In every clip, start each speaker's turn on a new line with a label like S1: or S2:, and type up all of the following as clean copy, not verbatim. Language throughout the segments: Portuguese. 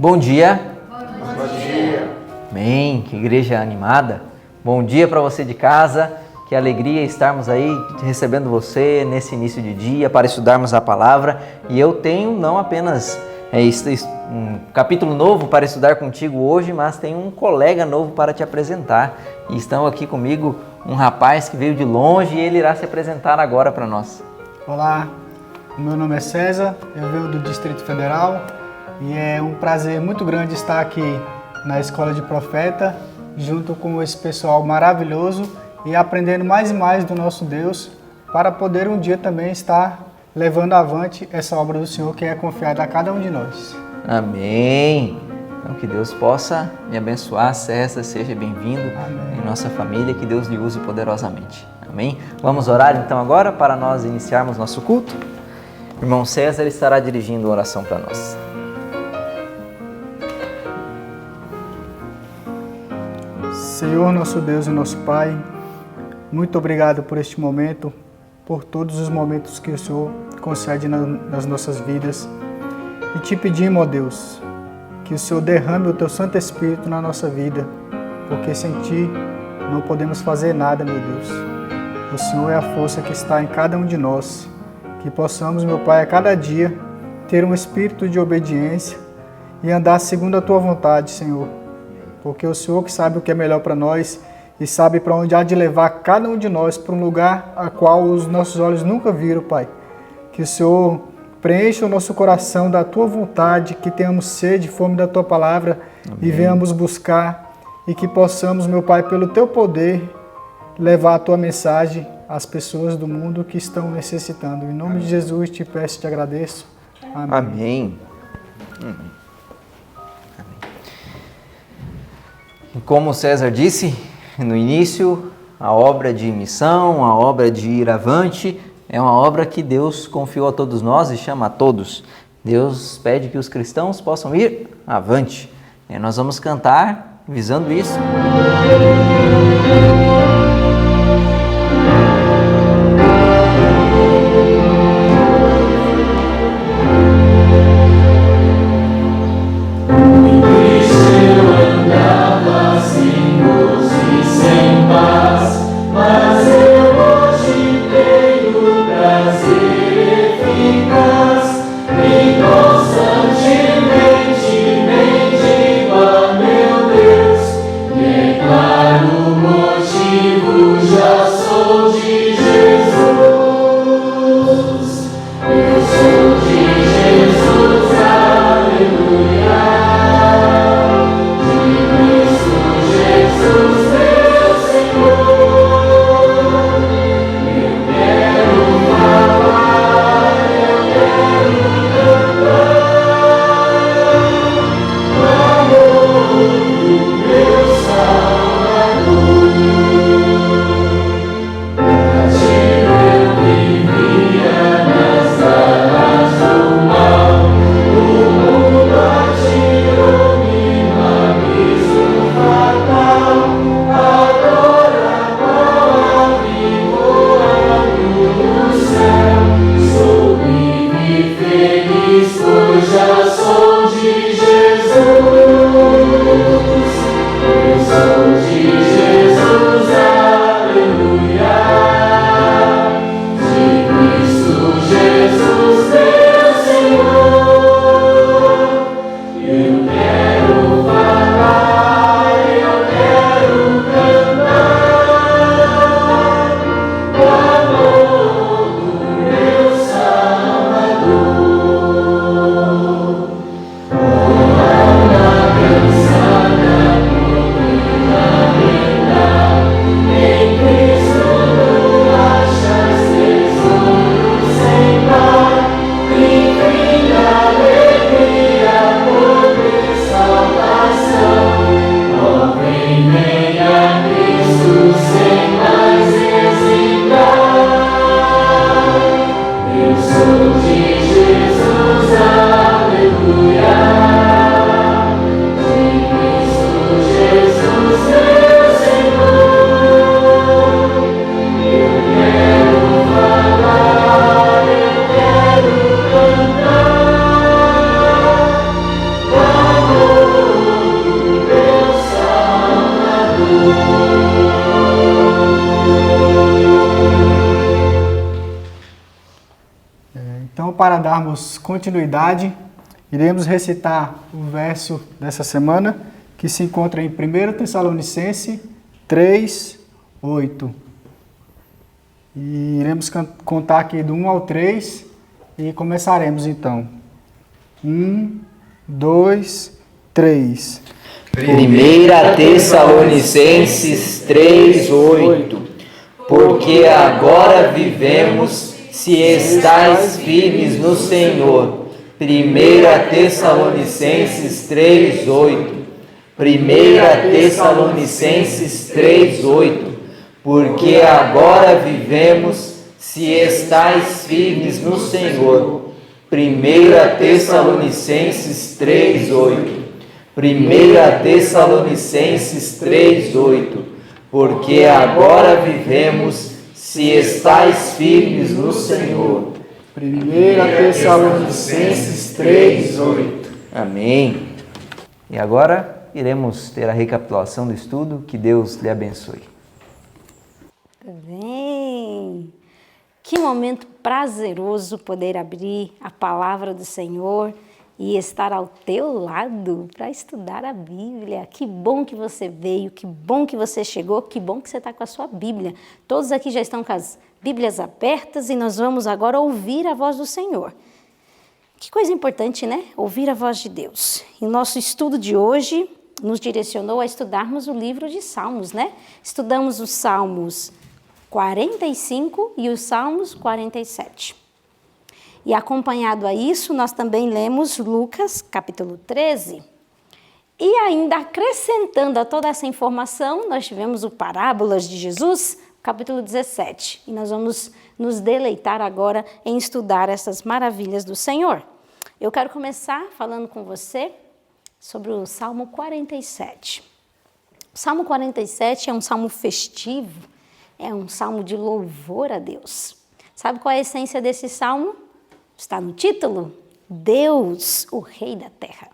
S1: Bom dia.
S2: Bom dia.
S1: Amém, que igreja animada. Bom dia para você de casa, que alegria estarmos aí recebendo você nesse início de dia para estudarmos a palavra. E eu tenho não apenas um capítulo novo para estudar contigo hoje, mas tenho um colega novo para te apresentar. E estão aqui comigo um rapaz que veio de longe e ele irá se apresentar agora para nós.
S2: Olá, meu nome é César, eu venho do Distrito Federal e é um prazer muito grande estar aqui na Escola de Profeta, junto com esse pessoal maravilhoso e aprendendo mais e mais do nosso Deus, para poder um dia também estar levando avante essa obra do Senhor que é confiada a cada um de nós.
S1: Amém! Então que Deus possa me abençoar, César, seja bem-vindo em nossa família, que Deus lhe use poderosamente. Amém? Vamos orar então agora para nós iniciarmos nosso culto. O irmão César estará dirigindo a oração para nós.
S2: Senhor, nosso Deus e nosso Pai, muito obrigado por este momento, por todos os momentos que o Senhor concede nas nossas vidas. E te pedimos, ó Deus, que o Senhor derrame o Teu Santo Espírito na nossa vida, porque sem Ti não podemos fazer nada, meu Deus. O Senhor é a força que está em cada um de nós, que possamos, meu Pai, a cada dia ter um espírito de obediência e andar segundo a Tua vontade, Senhor. Porque o Senhor que sabe o que é melhor para nós e sabe para onde há de levar cada um de nós para um lugar a qual os nossos olhos nunca viram, Pai. Que o Senhor preencha o nosso coração da Tua vontade, que tenhamos sede e fome da Tua palavra. Amém. E venhamos buscar e que possamos, meu Pai, pelo Teu poder, levar a Tua mensagem às pessoas do mundo que estão necessitando. Em nome de Jesus te peço e te agradeço. Amém.
S1: Amém. Como César disse no início, a obra de missão, a obra de ir avante, é uma obra que Deus confiou a todos nós e chama a todos. Deus pede que os cristãos possam ir avante. E nós vamos cantar visando isso.
S3: Motivo
S2: darmos continuidade, iremos recitar o verso dessa semana, que se encontra em 1 Tessalonicenses 3, 8. E iremos contar aqui do 1 ao 3 e começaremos então. 1, 2, 3.
S1: 1 Tessalonicenses 3, 8. Porque agora vivemos se estais firmes no Senhor. 1 Tessalonicenses 3, 8. 1 Tessalonicenses 3, 8. Porque agora vivemos se estais firmes no Senhor. 1 Tessalonicenses 3, 8. 1 Tessalonicenses 3, 8. Porque agora vivemos se estais firmes no Senhor.
S2: 1 Tessalonicenses 3, 8.
S1: Amém. E agora iremos ter a recapitulação do estudo. Que Deus lhe abençoe.
S3: Bem, que momento prazeroso poder abrir a palavra do Senhor e estar ao teu lado para estudar a Bíblia. Que bom que você veio, que bom que você chegou, que bom que você está com a sua Bíblia. Todos aqui já estão com as Bíblias abertas e nós vamos agora ouvir a voz do Senhor. Que coisa importante, né? Ouvir a voz de Deus. E nosso estudo de hoje nos direcionou a estudarmos o livro de Salmos, né? Estudamos os Salmos 45 e os Salmos 47. E acompanhado a isso, nós também lemos Lucas, capítulo 13. E ainda acrescentando a toda essa informação, nós tivemos o Parábolas de Jesus, capítulo 17. E nós vamos nos deleitar agora em estudar essas maravilhas do Senhor. Eu quero começar falando com você sobre o Salmo 47. O Salmo 47 é um salmo festivo, é um salmo de louvor a Deus. Sabe qual é a essência desse salmo? Está no título? Deus, o Rei da Terra.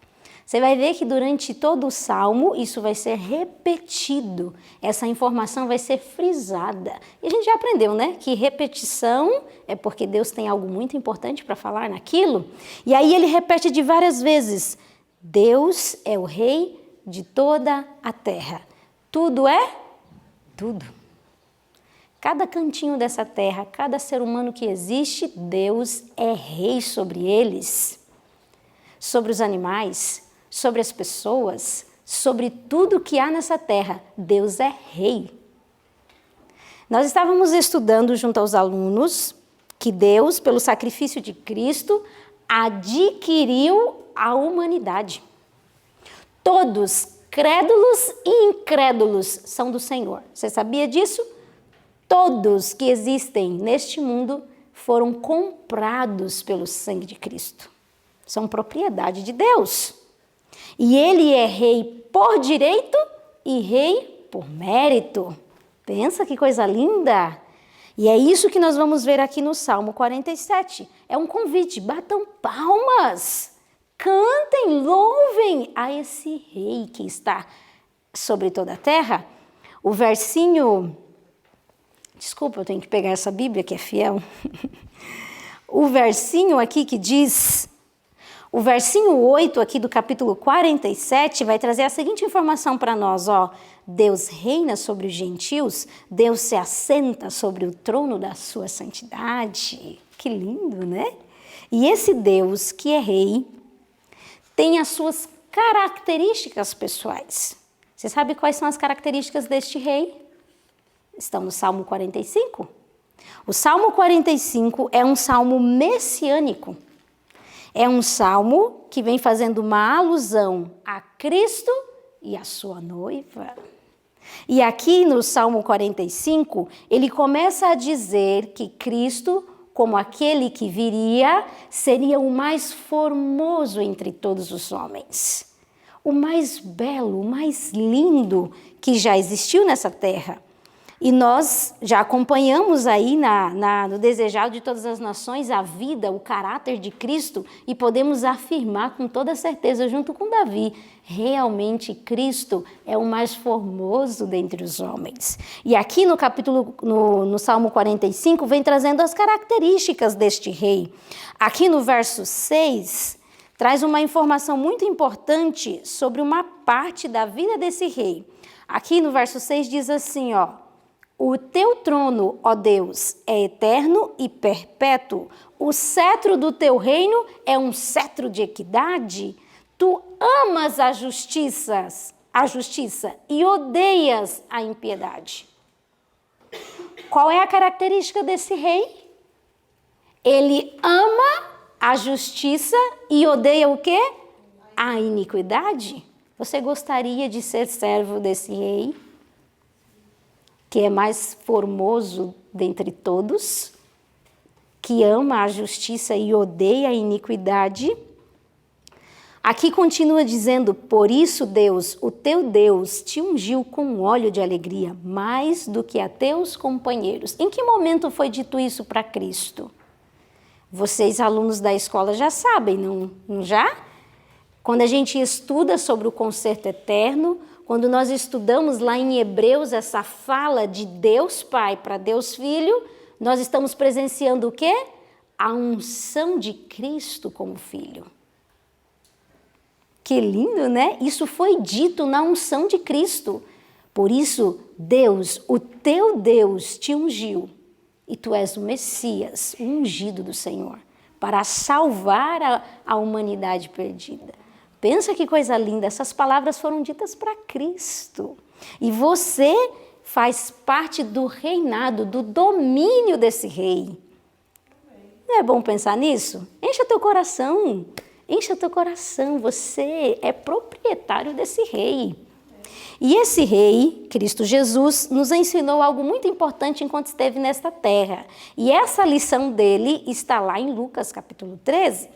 S3: Você vai ver que durante todo o salmo isso vai ser repetido, essa informação vai ser frisada. E a gente já aprendeu, né? Que repetição é porque Deus tem algo muito importante para falar naquilo. E aí ele repete de várias vezes: Deus é o Rei de toda a terra. Tudo é? Tudo. Cada cantinho dessa terra, cada ser humano que existe, Deus é rei sobre eles, sobre os animais, sobre as pessoas, sobre tudo que há nessa terra. Deus é rei. Nós estávamos estudando junto aos alunos que Deus, pelo sacrifício de Cristo, adquiriu a humanidade. Todos, crédulos e incrédulos, são do Senhor. Você sabia disso? Todos que existem neste mundo foram comprados pelo sangue de Cristo. São propriedade de Deus. E Ele é rei por direito e rei por mérito. Pensa que coisa linda! E é isso que nós vamos ver aqui no Salmo 47. É um convite, batam palmas, cantem, louvem a esse rei que está sobre toda a terra. O versinho... Desculpa, eu tenho que pegar essa Bíblia que é fiel. O versinho aqui que diz... O versinho 8 aqui do capítulo 47 vai trazer a seguinte informação para nós, ó. Deus reina sobre os gentios, Deus se assenta sobre o trono da sua santidade. Que lindo, né? E esse Deus que é rei tem as suas características pessoais. Você sabe quais são as características deste rei? Estão no Salmo 45. O Salmo 45 é um salmo messiânico. É um salmo que vem fazendo uma alusão a Cristo e a sua noiva. E aqui no Salmo 45, ele começa a dizer que Cristo, como aquele que viria, seria o mais formoso entre todos os homens. O mais belo, o mais lindo que já existiu nessa terra. E nós já acompanhamos aí no Desejado de Todas as Nações a vida, o caráter de Cristo e podemos afirmar com toda certeza, junto com Davi, realmente Cristo é o mais formoso dentre os homens. E aqui no Salmo 45 vem trazendo as características deste rei. Aqui no verso 6 traz uma informação muito importante sobre uma parte da vida desse rei. Aqui no verso 6 diz assim, ó: o teu trono, ó Deus, é eterno e perpétuo. O cetro do teu reino é um cetro de equidade. Tu amas a justiça e odeias a impiedade. Qual é a característica desse rei? Ele ama a justiça e odeia o quê? A iniquidade. Você gostaria de ser servo desse rei, que é mais formoso dentre todos, que ama a justiça e odeia a iniquidade? Aqui continua dizendo, por isso Deus, o teu Deus, te ungiu com óleo de alegria, mais do que a teus companheiros. Em que momento foi dito isso para Cristo? Vocês, alunos da escola, já sabem, não já? Quando a gente estuda sobre o concerto eterno, quando nós estudamos lá em Hebreus essa fala de Deus Pai para Deus Filho, nós estamos presenciando o quê? A unção de Cristo como Filho. Que lindo, né? Isso foi dito na unção de Cristo. Por isso, Deus, o teu Deus, te ungiu. E tu és o Messias, o ungido do Senhor, para salvar a humanidade perdida. Pensa que coisa linda, essas palavras foram ditas para Cristo. E você faz parte do reinado, do domínio desse rei. Não é bom pensar nisso? Encha teu coração, você é proprietário desse rei. E esse rei, Cristo Jesus, nos ensinou algo muito importante enquanto esteve nesta terra. E essa lição dele está lá em Lucas capítulo 13.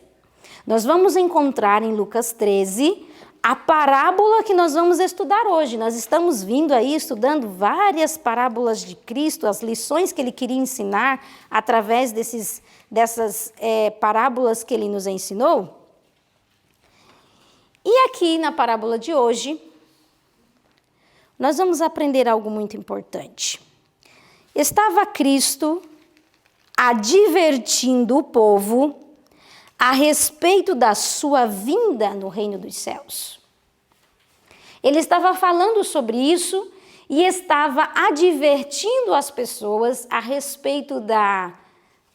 S3: Nós vamos encontrar em Lucas 13 a parábola que nós vamos estudar hoje. Nós estamos vindo aí estudando várias parábolas de Cristo, as lições que ele queria ensinar através dessas parábolas que ele nos ensinou. E aqui na parábola de hoje, nós vamos aprender algo muito importante. Estava Cristo advertindo o povo a respeito da sua vinda no reino dos céus. Ele estava falando sobre isso e estava advertindo as pessoas a respeito da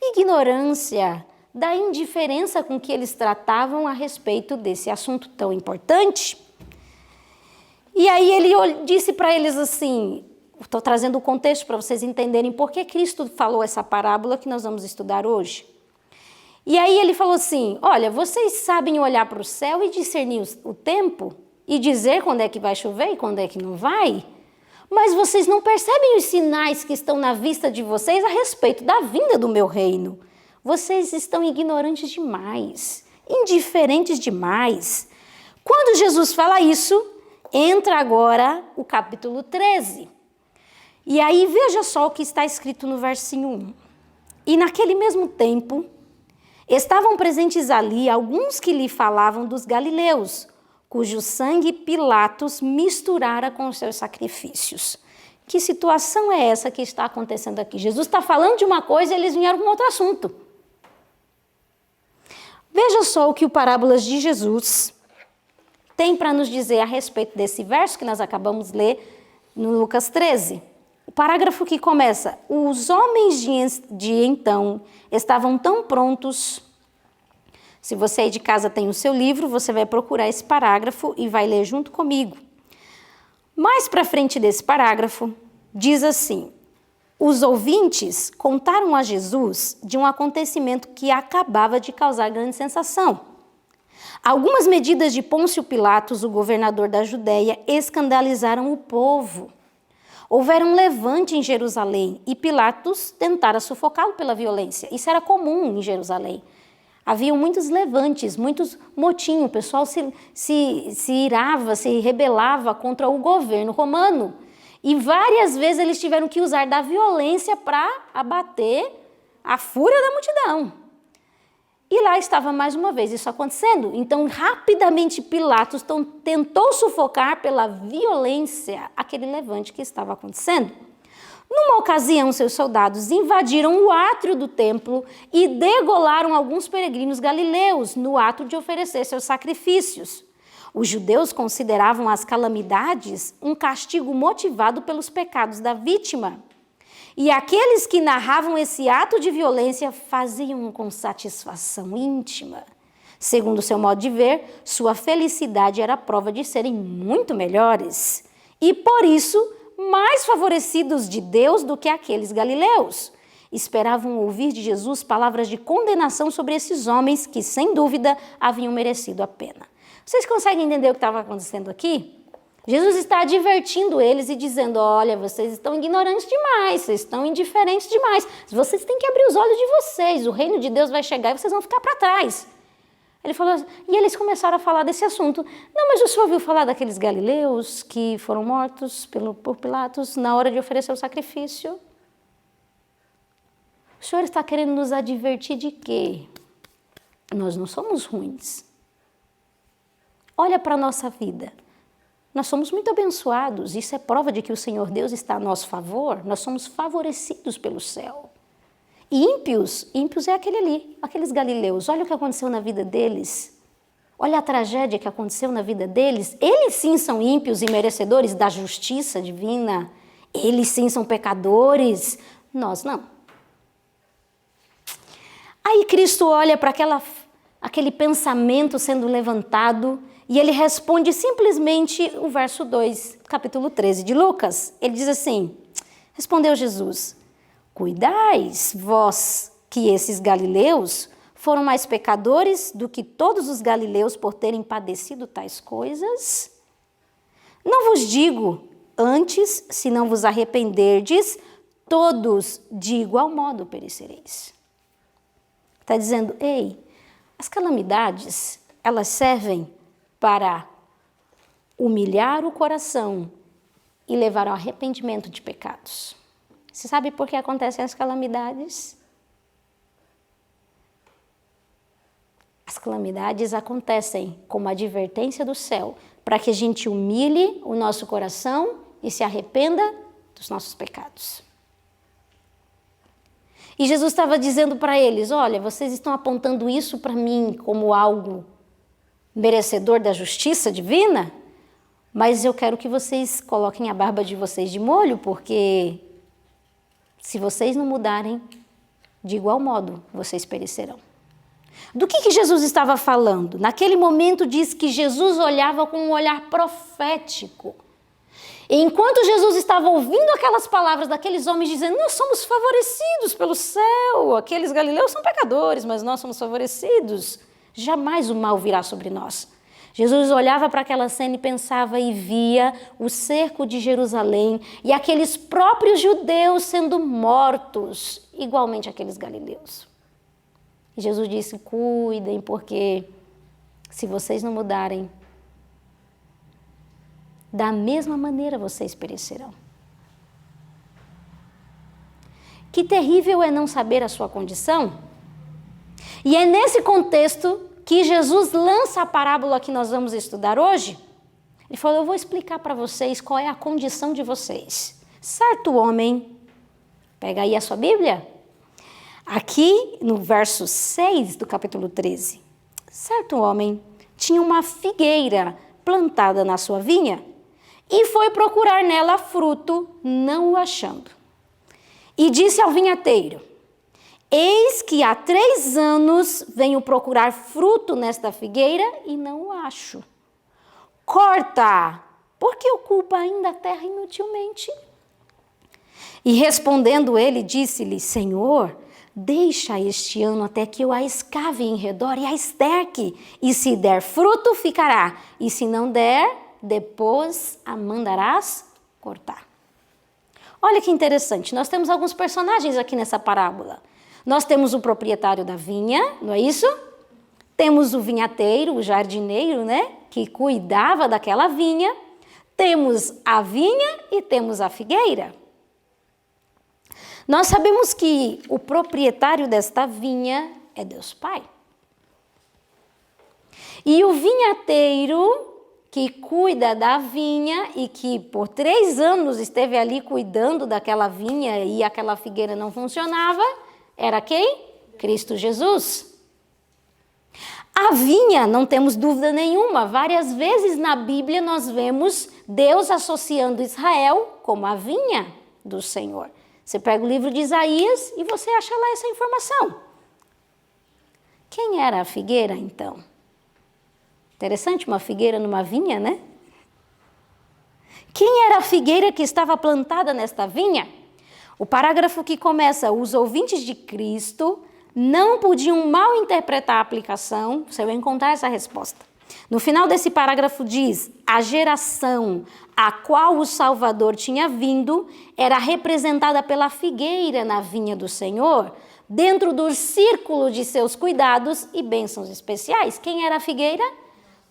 S3: ignorância, da indiferença com que eles tratavam a respeito desse assunto tão importante. E aí ele disse para eles assim, estou trazendo o contexto para vocês entenderem por que Cristo falou essa parábola que nós vamos estudar hoje. E aí ele falou assim, olha, vocês sabem olhar para o céu e discernir o tempo e dizer quando é que vai chover e quando é que não vai? Mas vocês não percebem os sinais que estão na vista de vocês a respeito da vinda do meu reino. Vocês estão ignorantes demais, indiferentes demais. Quando Jesus fala isso, entra agora o capítulo 13. E aí veja só o que está escrito no versinho 1. E naquele mesmo tempo, estavam presentes ali alguns que lhe falavam dos galileus, cujo sangue Pilatos misturara com os seus sacrifícios. Que situação é essa que está acontecendo aqui? Jesus está falando de uma coisa e eles vieram com outro assunto. Veja só o que o Parábolas de Jesus tem para nos dizer a respeito desse verso que nós acabamos de ler no Lucas 13. O parágrafo que começa, os homens de então estavam tão prontos. Se você aí de casa tem o seu livro, você vai procurar esse parágrafo e vai ler junto comigo. Mais para frente desse parágrafo, diz assim, os ouvintes contaram a Jesus de um acontecimento que acabava de causar grande sensação. Algumas medidas de Pôncio Pilatos, o governador da Judéia, escandalizaram o povo. Houveram um levante em Jerusalém e Pilatos tentara sufocá-lo pela violência. Isso era comum em Jerusalém. Haviam muitos levantes, muitos motins, o pessoal se irava, se rebelava contra o governo romano. E várias vezes eles tiveram que usar da violência para abater a fúria da multidão. E lá estava mais uma vez isso acontecendo. Então, rapidamente, Pilatos tentou sufocar pela violência aquele levante que estava acontecendo. Numa ocasião, seus soldados invadiram o átrio do templo e degolaram alguns peregrinos galileus no ato de oferecer seus sacrifícios. Os judeus consideravam as calamidades um castigo motivado pelos pecados da vítima. E aqueles que narravam esse ato de violência faziam com satisfação íntima. Segundo seu modo de ver, sua felicidade era prova de serem muito melhores. E por isso, mais favorecidos de Deus do que aqueles galileus. Esperavam ouvir de Jesus palavras de condenação sobre esses homens que, sem dúvida, haviam merecido a pena. Vocês conseguem entender o que estava acontecendo aqui? Jesus está advertindo eles e dizendo, olha, vocês estão ignorantes demais, vocês estão indiferentes demais, vocês têm que abrir os olhos de vocês, o reino de Deus vai chegar e vocês vão ficar para trás. Ele falou, e eles começaram a falar desse assunto. Não, mas o senhor ouviu falar daqueles galileus que foram mortos por Pilatos na hora de oferecer o sacrifício? O senhor está querendo nos advertir de quê? Nós não somos ruins. Olha para a nossa vida. Nós somos muito abençoados. Isso é prova de que o Senhor Deus está a nosso favor. Nós somos favorecidos pelo céu. Ímpios é aquele ali, aqueles galileus. Olha o que aconteceu na vida deles. Olha a tragédia que aconteceu na vida deles. Eles sim são ímpios e merecedores da justiça divina. Eles sim são pecadores. Nós não. Aí Cristo olha para aquele pensamento sendo levantado e ele responde simplesmente o verso 2, capítulo 13 de Lucas. Ele diz assim, respondeu Jesus, cuidais vós que esses galileus foram mais pecadores do que todos os galileus por terem padecido tais coisas? Não vos digo, antes, se não vos arrependerdes, todos de igual modo perecereis. Está dizendo, ei, as calamidades, elas servem para humilhar o coração e levar ao arrependimento de pecados. Você sabe por que acontecem as calamidades? As calamidades acontecem como advertência do céu, para que a gente humilhe o nosso coração e se arrependa dos nossos pecados. E Jesus estava dizendo para eles, olha, vocês estão apontando isso para mim como algo merecedor da justiça divina, mas eu quero que vocês coloquem a barba de vocês de molho, porque se vocês não mudarem, de igual modo, vocês perecerão. Do que Jesus estava falando? Naquele momento diz que Jesus olhava com um olhar profético. E enquanto Jesus estava ouvindo aquelas palavras daqueles homens dizendo, nós somos favorecidos pelo céu, aqueles galileus são pecadores, mas nós somos favorecidos, jamais o mal virá sobre nós. Jesus olhava para aquela cena e pensava e via o cerco de Jerusalém e aqueles próprios judeus sendo mortos, igualmente aqueles galileus. E Jesus disse, cuidem, porque se vocês não mudarem, da mesma maneira vocês perecerão. Que terrível é não saber a sua condição. E é nesse contexto que Jesus lança a parábola que nós vamos estudar hoje. Ele falou, eu vou explicar para vocês qual é a condição de vocês. Certo homem, pega aí a sua Bíblia, aqui no verso 6 do capítulo 13. Certo homem tinha uma figueira plantada na sua vinha e foi procurar nela fruto, não o achando. E disse ao vinhateiro, eis que há 3 anos venho procurar fruto nesta figueira e não o acho. Corta, porque ocupa ainda a terra inutilmente. E respondendo ele, disse-lhe, Senhor, deixa este ano até que eu a escave em redor e a esterque, e se der fruto, ficará, e se não der, depois a mandarás cortar. Olha que interessante, nós temos alguns personagens aqui nessa parábola. Nós temos o proprietário da vinha, não é isso? Temos o vinhateiro, o jardineiro, né? Que cuidava daquela vinha. Temos a vinha e temos a figueira. Nós sabemos que o proprietário desta vinha é Deus Pai. E o vinhateiro que cuida da vinha e que por 3 anos esteve ali cuidando daquela vinha e aquela figueira não funcionava, era quem? Cristo Jesus. A vinha, não temos dúvida nenhuma, várias vezes na Bíblia nós vemos Deus associando Israel como a vinha do Senhor. Você pega o livro de Isaías e você acha lá essa informação. Quem era a figueira, então? Interessante, uma figueira numa vinha, né? Quem era a figueira que estava plantada nesta vinha? O parágrafo que começa, os ouvintes de Cristo não podiam mal interpretar a aplicação, você vai encontrar essa resposta. No final desse parágrafo diz, a geração a qual o Salvador tinha vindo era representada pela figueira na vinha do Senhor, dentro do círculo de seus cuidados e bênçãos especiais. Quem era a figueira?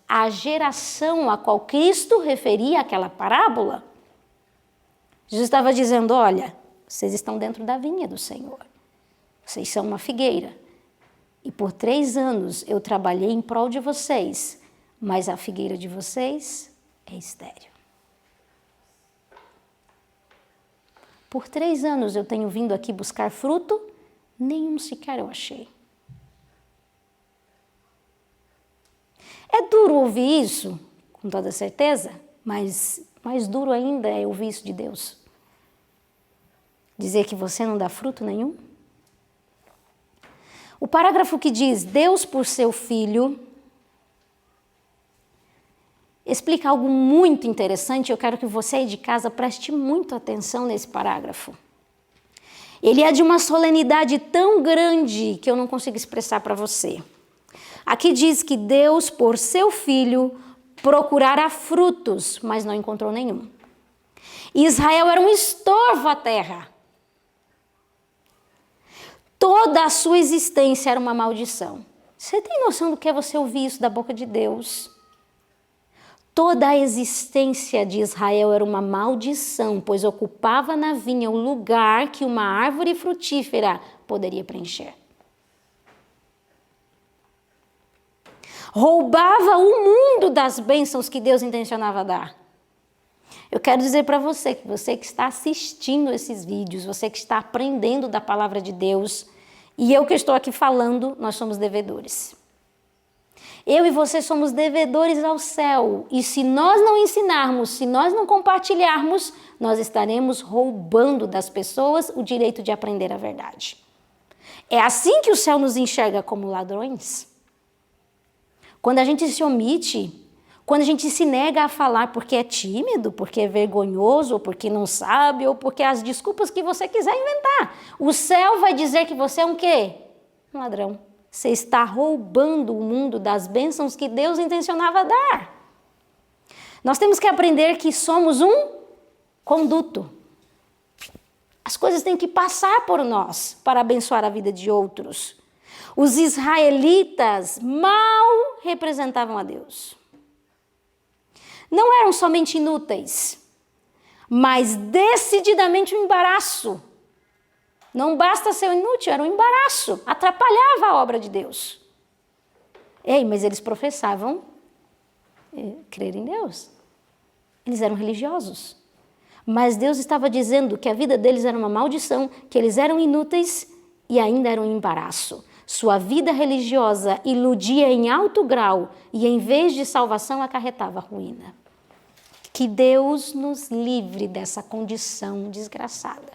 S3: A geração a qual Cristo referia aquela parábola. Jesus estava dizendo, olha, vocês estão dentro da vinha do Senhor. Vocês são uma figueira. E por 3 anos eu trabalhei em prol de vocês, mas a figueira de vocês é estéril. Por 3 anos eu tenho vindo aqui buscar fruto, nenhum sequer eu achei. É duro ouvir isso, com toda certeza, mas mais duro ainda é ouvir isso de Deus. Dizer que você não dá fruto nenhum. O parágrafo que diz, Deus por seu Filho, explica algo muito interessante, eu quero que você aí de casa preste muita atenção nesse parágrafo. Ele é de uma solenidade tão grande que eu não consigo expressar para você. Aqui diz que Deus, por seu Filho, procurara frutos, mas não encontrou nenhum. Israel era um estorvo à terra. Toda a sua existência era uma maldição. Você tem noção do que é você ouvir isso da boca de Deus? Toda a existência de Israel era uma maldição, pois ocupava na vinha o lugar que uma árvore frutífera poderia preencher. Roubava o mundo das bênçãos que Deus intencionava dar. Eu quero dizer para você que está assistindo esses vídeos, você que está aprendendo da palavra de Deus, e eu que estou aqui falando, nós somos devedores. Eu e você somos devedores ao céu, e se nós não ensinarmos, se nós não compartilharmos, nós estaremos roubando das pessoas o direito de aprender a verdade. É assim que o céu nos enxerga como ladrões. Quando a gente se omite, quando a gente se nega a falar porque é tímido, porque é vergonhoso, ou porque não sabe, ou porque as desculpas que você quiser inventar, o céu vai dizer que você é um quê? Um ladrão. Você está roubando o mundo das bênçãos que Deus intencionava dar. Nós temos que aprender que somos um conduto. As coisas têm que passar por nós para abençoar a vida de outros. Os israelitas mal representavam a Deus. Não eram somente inúteis, mas decididamente um embaraço. Não basta ser inútil, era um embaraço, atrapalhava a obra de Deus. Mas eles professavam crer em Deus. Eles eram religiosos. Mas Deus estava dizendo que a vida deles era uma maldição, que eles eram inúteis e ainda eram um embaraço. Sua vida religiosa iludia em alto grau e, em vez de salvação, acarretava ruína. Que Deus nos livre dessa condição desgraçada.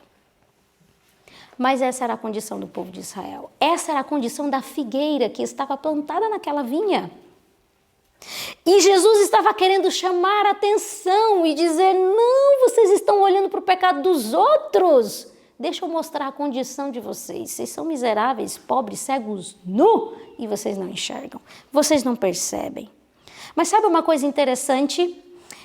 S3: Mas essa era a condição do povo de Israel. Essa era a condição da figueira que estava plantada naquela vinha. E Jesus estava querendo chamar a atenção e dizer, não, vocês estão olhando para o pecado dos outros. Deixa eu mostrar a condição de vocês. Vocês são miseráveis, pobres, cegos, nu, e vocês não enxergam. Vocês não percebem. Mas sabe uma coisa interessante?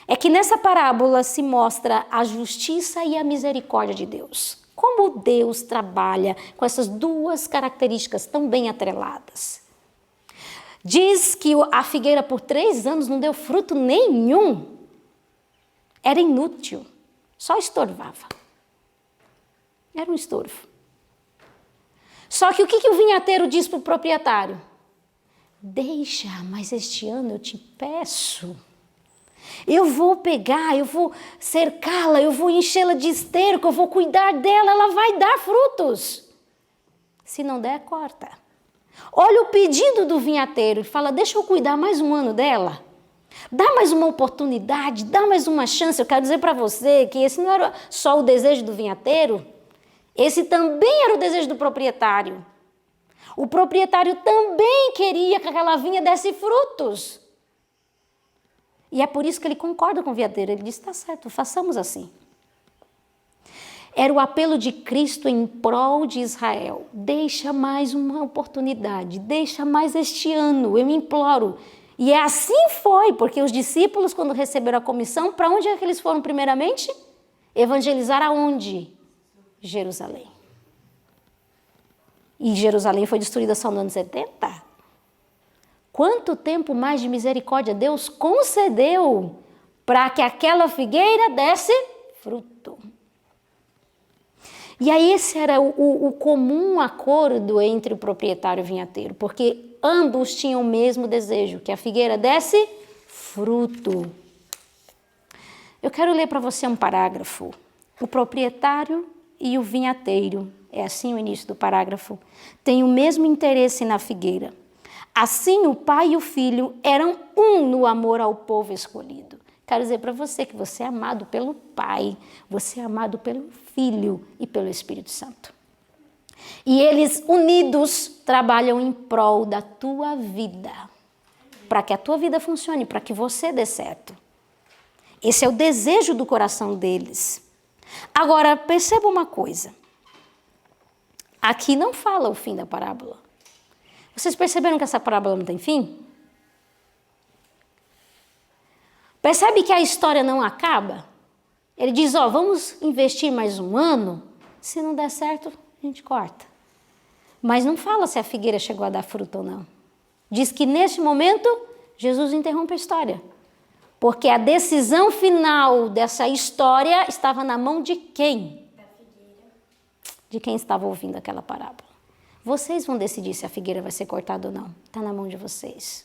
S3: É que nessa parábola se mostra a justiça e a misericórdia de Deus. Como Deus trabalha com essas duas características tão bem atreladas. Diz que a figueira por 3 anos não deu fruto nenhum. era inútil, só estorvava. Era um estorvo. Só que o que o vinhateiro diz para o proprietário? Deixa, mas este ano eu te peço. Eu vou pegar, eu vou cercá-la, eu vou enchê-la de esterco, eu vou cuidar dela, ela vai dar frutos. Se não der, corta. Olha o pedido do vinhateiro e fala, deixa eu cuidar mais um ano dela. Dá mais uma oportunidade, dá mais uma chance. Eu quero dizer para você que esse não era só o desejo do vinhateiro, esse também era o desejo do proprietário. O proprietário também queria que aquela vinha desse frutos. E é por isso que ele concorda com o vinhateiro. Ele diz, está certo, façamos assim. Era o apelo de Cristo em prol de Israel. Deixa mais uma oportunidade, deixa mais este ano, eu imploro. E assim foi, porque os discípulos, quando receberam a comissão, para onde é que eles foram primeiramente? Evangelizar aonde? Jerusalém. E Jerusalém foi destruída só no ano 70? Quanto tempo mais de misericórdia Deus concedeu para que aquela figueira desse fruto? E aí esse era o comum acordo entre o proprietário e o vinhateiro, porque ambos tinham o mesmo desejo, que a figueira desse fruto. Eu quero ler para você um parágrafo. O proprietário e o vinhateiro, é assim o início do parágrafo, têm o mesmo interesse na figueira. Assim, o pai e o filho eram um no amor ao povo escolhido. Quero dizer para você que você é amado pelo Pai, você é amado pelo Filho e pelo Espírito Santo. E eles, unidos, trabalham em prol da tua vida, para que a tua vida funcione, para que você dê certo. Esse é o desejo do coração deles. Agora, perceba uma coisa. Aqui não fala o fim da parábola. Vocês perceberam que essa parábola não tem fim? Percebe que a história não acaba? Ele diz, vamos investir mais um ano, se não der certo, a gente corta. Mas não fala se a figueira chegou a dar fruto ou não. Diz que neste momento, Jesus interrompe a história. Porque a decisão final dessa história estava na mão de quem? Da figueira. De quem estava ouvindo aquela parábola. Vocês vão decidir se a figueira vai ser cortada ou não. Está na mão de vocês.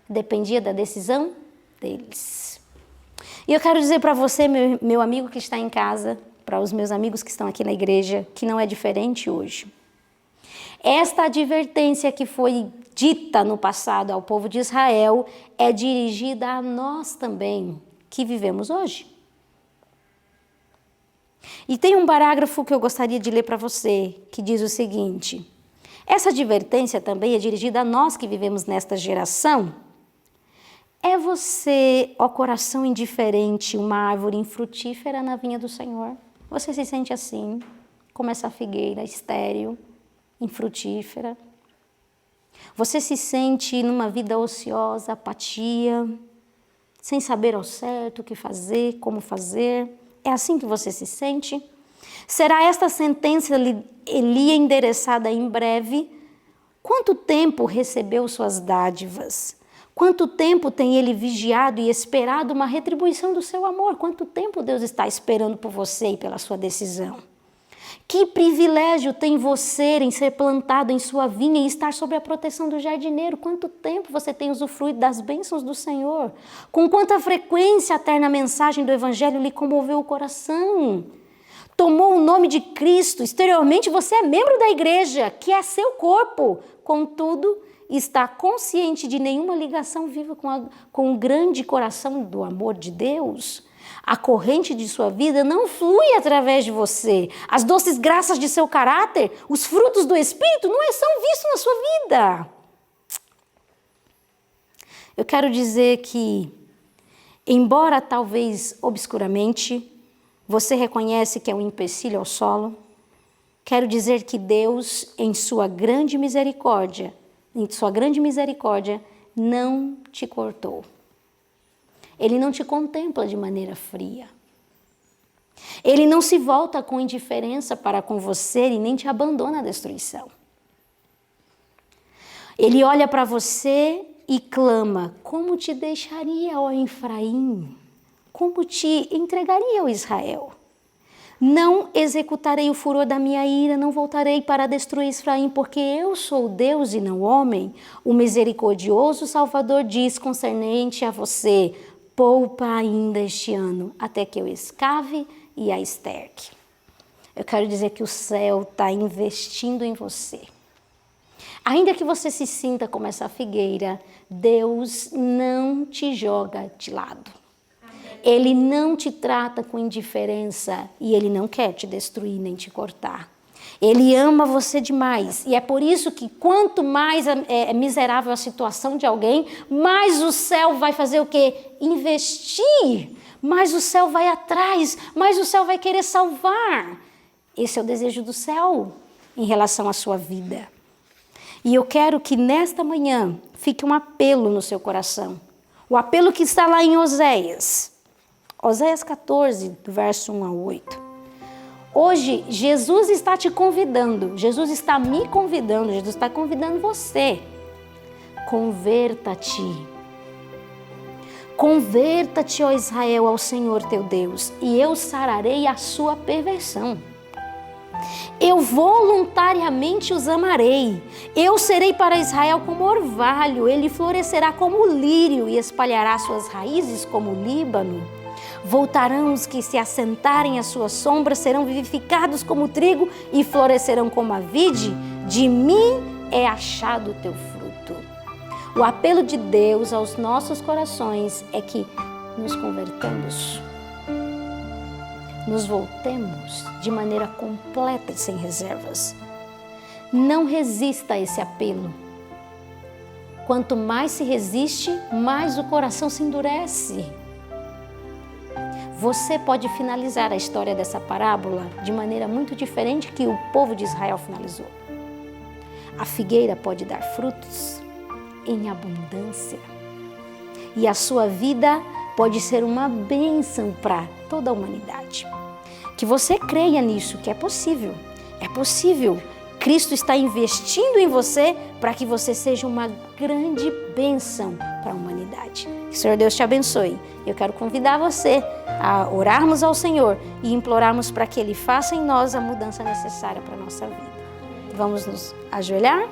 S3: Dependia da decisão deles. E eu quero dizer para você, meu amigo que está em casa, para os meus amigos que estão aqui na igreja, que não é diferente hoje. Esta advertência que foi dita no passado ao povo de Israel é dirigida a nós também, que vivemos hoje. E tem um parágrafo que eu gostaria de ler para você, que diz o seguinte: essa advertência também é dirigida a nós que vivemos nesta geração. É você, ó coração indiferente, uma árvore infrutífera na vinha do Senhor? Você se sente assim, como essa figueira estéril, infrutífera? Você se sente numa vida ociosa, apatia, sem saber ao certo o que fazer, como fazer? É assim que você se sente? Será esta sentença lhe endereçada em breve? Quanto tempo recebeu suas dádivas? Quanto tempo tem ele vigiado e esperado uma retribuição do seu amor? Quanto tempo Deus está esperando por você e pela sua decisão? Que privilégio tem você em ser plantado em sua vinha e estar sob a proteção do jardineiro? Quanto tempo você tem usufruído das bênçãos do Senhor? Com quanta frequência a terna mensagem do Evangelho lhe comoveu o coração? Tomou o nome de Cristo, exteriormente você é membro da igreja, que é seu corpo. Contudo, está consciente de nenhuma ligação viva com o grande coração do amor de Deus? A corrente de sua vida não flui através de você. As doces graças de seu caráter, os frutos do Espírito, não são vistos na sua vida. Eu quero dizer que, embora talvez obscuramente, você reconhece que é um empecilho ao solo, quero dizer que Deus, em sua grande misericórdia, não te cortou. Ele não te contempla de maneira fria. Ele não se volta com indiferença para com você e nem te abandona à destruição. Ele olha para você e clama: como te deixaria, ó Efraim? como te entregaria ao Israel. Não executarei o furor da minha ira, não voltarei para destruir Efraim, porque eu sou Deus e não homem. O misericordioso Salvador diz concernente a você: poupa ainda este ano, até que eu escave e a esterque. Eu quero dizer que o céu está investindo em você. Ainda que você se sinta como essa figueira, Deus não te joga de lado. Ele não te trata com indiferença e Ele não quer te destruir nem te cortar. Ele ama você demais e é por isso que quanto mais é miserável a situação de alguém, mais o céu vai fazer o quê? Investir. Mais o céu vai atrás, mais o céu vai querer salvar. Esse é o desejo do céu em relação à sua vida. E eu quero que nesta manhã fique um apelo no seu coração. O apelo que está lá em Oséias. Oséias 14, do verso 1 ao 8. Hoje, Jesus está te convidando, Jesus está me convidando, Jesus está convidando você. Converta-te. Converta-te, ó Israel, ao Senhor teu Deus, e eu sararei a sua perversão. Eu voluntariamente os amarei. Eu serei para Israel como orvalho, ele florescerá como lírio e espalhará suas raízes como o Líbano. Voltarão os que se assentarem à sua sombra, serão vivificados como o trigo e florescerão como a vide. De mim é achado o teu fruto. O apelo de Deus aos nossos corações é que nos convertamos, nos voltemos de maneira completa e sem reservas. Não resista a esse apelo. Quanto mais se resiste, mais o coração se endurece. Você pode finalizar a história dessa parábola de maneira muito diferente que o povo de Israel finalizou. A figueira pode dar frutos em abundância. E a sua vida pode ser uma bênção para toda a humanidade. Que você creia nisso, que é possível. É possível. Cristo está investindo em você para que você seja uma grande bênção para a humanidade. Que o Senhor Deus te abençoe. Eu quero convidar você a orarmos ao Senhor e implorarmos para que Ele faça em nós a mudança necessária para a nossa vida. Vamos nos ajoelhar?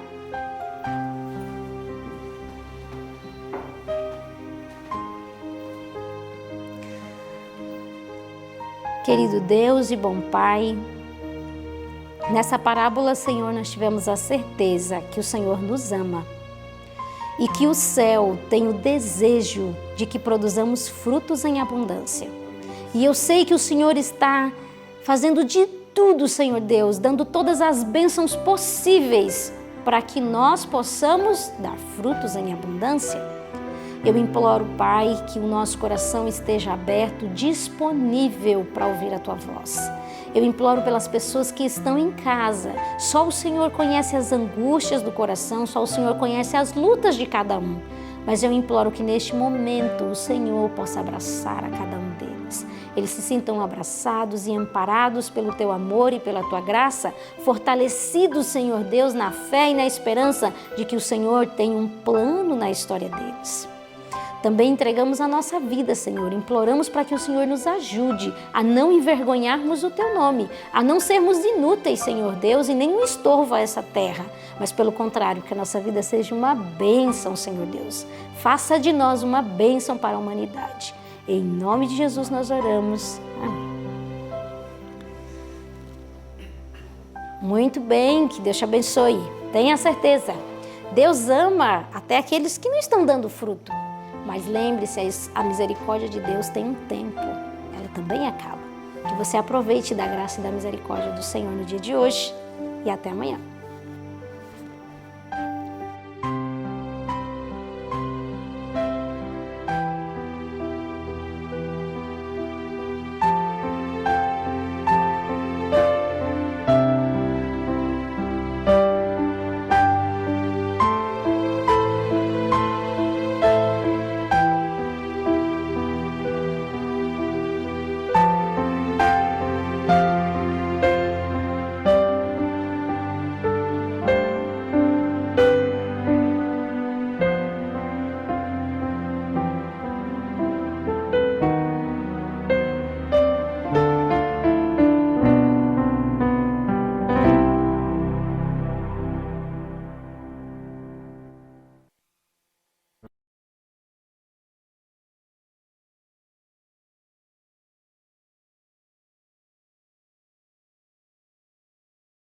S3: Querido Deus e bom Pai, nessa parábola, Senhor, nós tivemos a certeza que o Senhor nos ama e que o céu tem o desejo de que produzamos frutos em abundância. E eu sei que o Senhor está fazendo de tudo, Senhor Deus, dando todas as bênçãos possíveis para que nós possamos dar frutos em abundância. Eu imploro, Pai, que o nosso coração esteja aberto, disponível para ouvir a Tua voz. Eu imploro pelas pessoas que estão em casa. Só o Senhor conhece as angústias do coração, só o Senhor conhece as lutas de cada um. Mas eu imploro que neste momento o Senhor possa abraçar a cada um deles. Eles se sintam abraçados e amparados pelo Teu amor e pela Tua graça, fortalecidos, Senhor Deus, na fé e na esperança de que o Senhor tem um plano na história deles. Também entregamos a nossa vida, Senhor, imploramos para que o Senhor nos ajude a não envergonharmos o Teu nome, a não sermos inúteis, Senhor Deus, e nem um estorvo a essa terra, mas pelo contrário, que a nossa vida seja uma bênção, Senhor Deus. Faça de nós uma bênção para a humanidade. Em nome de Jesus nós oramos. Amém. Muito bem, que Deus te abençoe. Tenha certeza, Deus ama até aqueles que não estão dando fruto. Mas lembre-se, a misericórdia de Deus tem um tempo, ela também acaba. Que você aproveite da graça e da misericórdia do Senhor no dia de hoje e até amanhã.